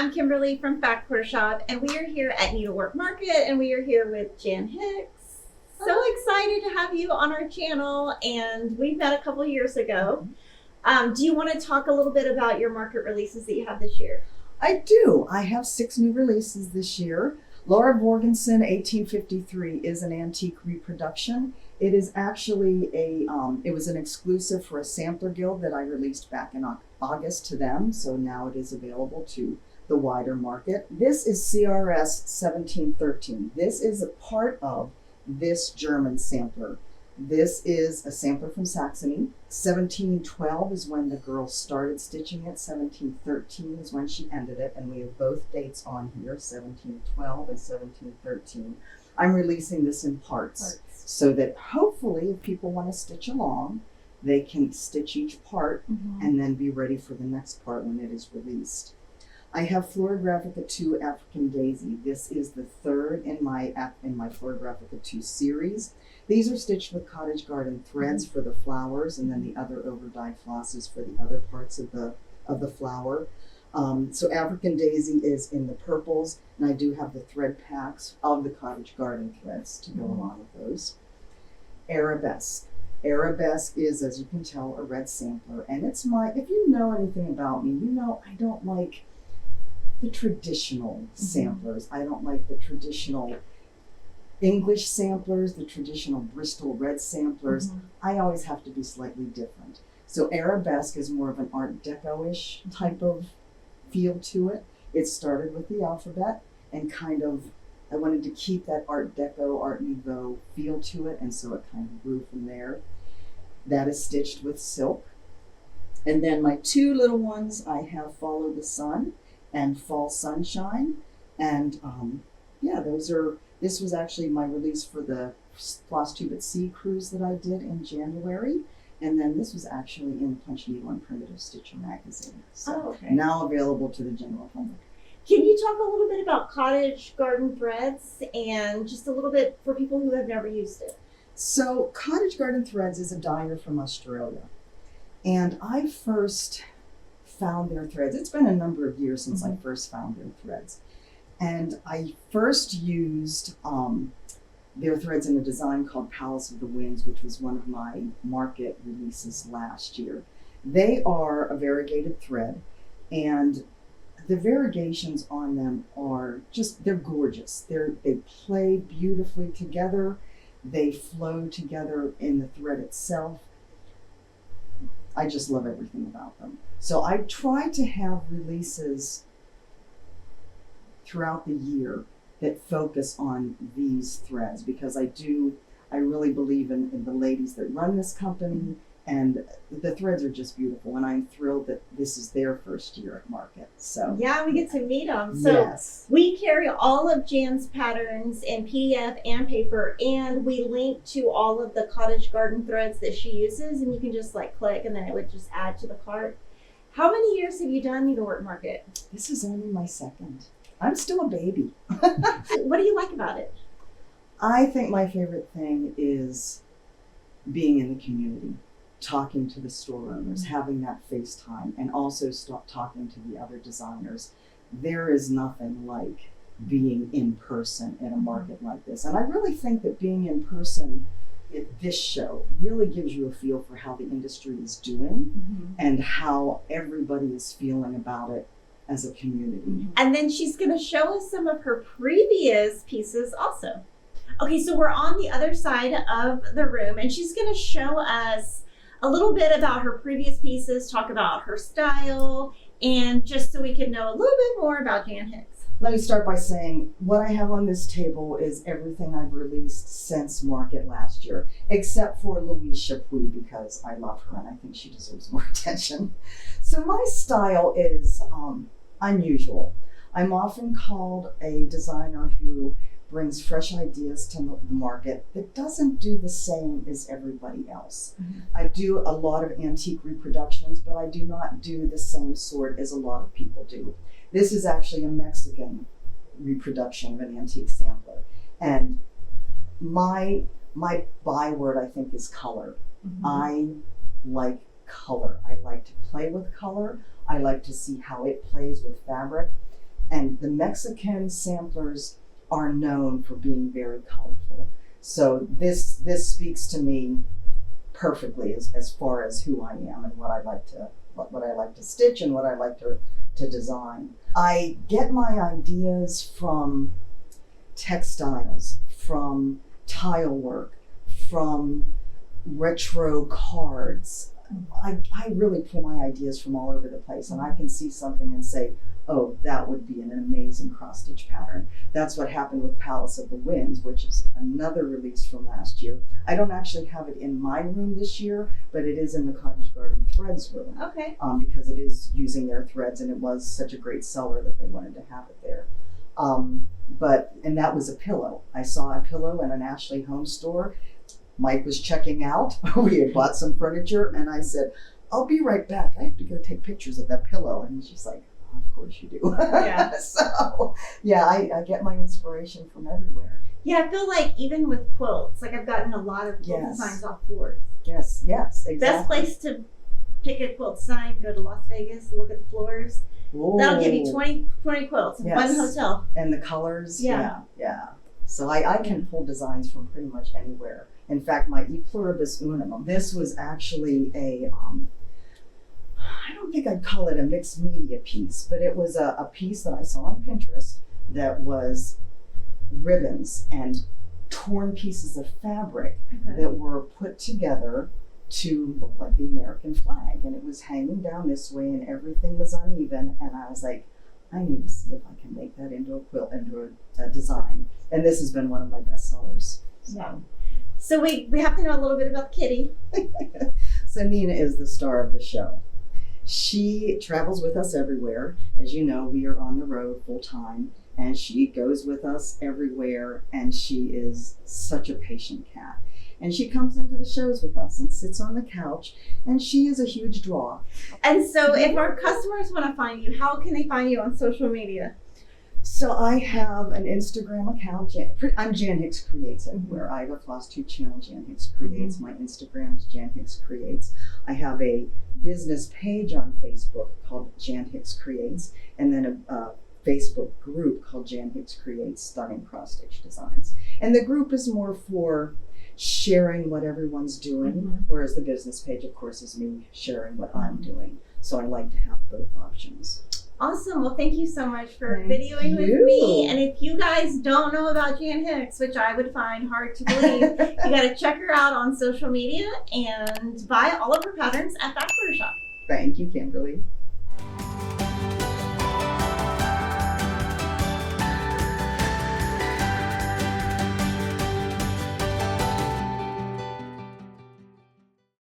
I'm Kimberly from Fact Quarter Shop, and we are here at Needlework Market, and we are here with Jan Hicks. So excited to have you on our channel, and we met a couple years ago. Do you want to talk a little bit about your market releases that you have this year? I do. I have 6 new releases this year. Laura Borgenson, 1853, is an antique reproduction. It is actually it was an exclusive for a sampler guild that I released back in August to them, so now it is available to the wider market. This is CRS 1713. This is a part of this German sampler. This is a sampler from Saxony. 1712 is when the girl started stitching it. 1713 is when she ended it, and we have both dates on here, 1712 and 1713. I'm releasing this in parts so that hopefully if people want to stitch along, they can stitch each part and then be ready for the next part when it is released. I have Florographica 2 African Daisy. This is the third in my Florographica 2 series. These are stitched with cottage garden threads for the flowers, and then the other over-dyed flosses for the other parts of the flower. So African Daisy is in the purples, and I do have the thread packs of the cottage garden threads to go along with those. Arabesque. Arabesque is, as you can tell, a red sampler, and it's if you know anything about me, you know I don't like the traditional samplers. I don't like the traditional English samplers, the traditional Bristol red samplers. I always have to be slightly different. So Arabesque is more of an Art Deco-ish type of feel to it. It started with the alphabet and I wanted to keep that Art Deco, Art Nouveau feel to it, and so it kind of grew from there. That is stitched with silk. And then my 2 little ones, I have Follow the Sun and Fall Sunshine. And this was actually my release for the FlossTube at Sea cruise that I did in January. And then this was actually in Punch Needle and Primitive Stitcher magazine. So now available to the general public. Can you talk a little bit about cottage garden threads and just a little bit for people who have never used it? So Cottage Garden Threads is a dyer from Australia. And I first found their threads. It's been a number of years since I first found their threads. And I first used their threads in a design called Palace of the Winds, which was one of my market releases last year. They are a variegated thread, and the variegations on them are they're gorgeous. They play beautifully together. They flow together in the thread itself. I just love everything about them. So I try to have releases throughout the year that focus on these threads, because I really believe in the ladies that run this company, and the threads are just beautiful, and I'm thrilled that this is their first year at market. So yeah, we get to meet them. So yes. We carry all of Jan's patterns in PDF and paper, and we link to all of the cottage garden threads that she uses, and you can just click and then it would just add to the cart. How many years have you done Needlework Market? This is only my 2nd. I'm still a baby. What do you like about it? I think my favorite thing is being in the community, talking to the store owners, having that FaceTime, and also talking to the other designers. There is nothing like being in person in a market like this. And I really think that being in person at this show really gives you a feel for how the industry is doing and how everybody is feeling about it as a community. And then she's going to show us some of her previous pieces also. Okay, so we're on the other side of the room, and she's going to show us a little bit about her previous pieces, talk about her style, and just so we can know a little bit more about Jan Hicks. Let me start by saying what I have on this table is everything I've released since market last year, except for Louise Chapuis, because I love her and I think she deserves more attention. So my style is unusual. I'm often called a designer who brings fresh ideas to the market that doesn't do the same as everybody else. I do a lot of antique reproductions, but I do not do the same sort as a lot of people do. This is actually a Mexican reproduction of an antique sampler. And my byword, I think, is color. I like color. I like to play with color. I like to see how it plays with fabric. And the Mexican samplers are known for being very colorful. So this speaks to me perfectly as far as who I am and what I like to stitch and what I like to design. I get my ideas from textiles, from tile work, from retro cards. I really pull my ideas from all over the place, and I can see something and say, oh, that would be an amazing cross-stitch pattern. That's what happened with Palace of the Winds, which is another release from last year. I don't actually have it in my room this year, but it is in the Cottage Garden Threads room. Okay. Because it is using their threads, and it was such a great seller that they wanted to have it there. And that was a pillow. I saw a pillow in an Ashley Home store. Mike was checking out. We had bought some furniture, and I said, I'll be right back. I have to go take pictures of that pillow. And she's like, oh, of course you do. Yeah. So, yeah, I get my inspiration from everywhere. Yeah, I feel like even with quilts, like I've gotten a lot of quilt Yes. designs off floors. Yes, exactly. Best place to pick a quilt design, go to Las Vegas, look at the floors. Ooh. That'll give you 20 quilts in one Yes. hotel. And the colors, Yeah. yeah. So I can pull designs from pretty much anywhere. In fact, my E Pluribus Unum, this was actually I don't think I'd call it a mixed media piece, but it was a piece that I saw on Pinterest that was ribbons and torn pieces of fabric that were put together to look like the American flag. And it was hanging down this way and everything was uneven. And I was like, I need to see if I can make that into a quilt, into a design. And this has been one of my best sellers. Yeah. So we have to know a little bit about Kitty. So Nina is the star of the show. She travels with us everywhere. As you know, we are on the road full time, and she goes with us everywhere, and she is such a patient cat. And she comes into the shows with us and sits on the couch, and she is a huge draw. And so if our customers want to find you, how can they find you on social media? So I have an Instagram account. I'm Jan Hicks Creates everywhere. I have a FlossTube channel, Jan Hicks Creates. My Instagram is Jan Hicks Creates. I have a business page on Facebook called Jan Hicks Creates, and then a Facebook group called Jan Hicks Creates Stunning Cross Stitch Designs. And the group is more for sharing what everyone's doing, whereas the business page, of course, is me sharing what I'm doing. So I like to have both options. Awesome. Well, thank you so much for Thank videoing with you. me. And if you guys don't know about Jan Hicks, which I would find hard to believe, you got to check her out on social media and buy all of her patterns at Backwater Shop. Thank you, Kimberly.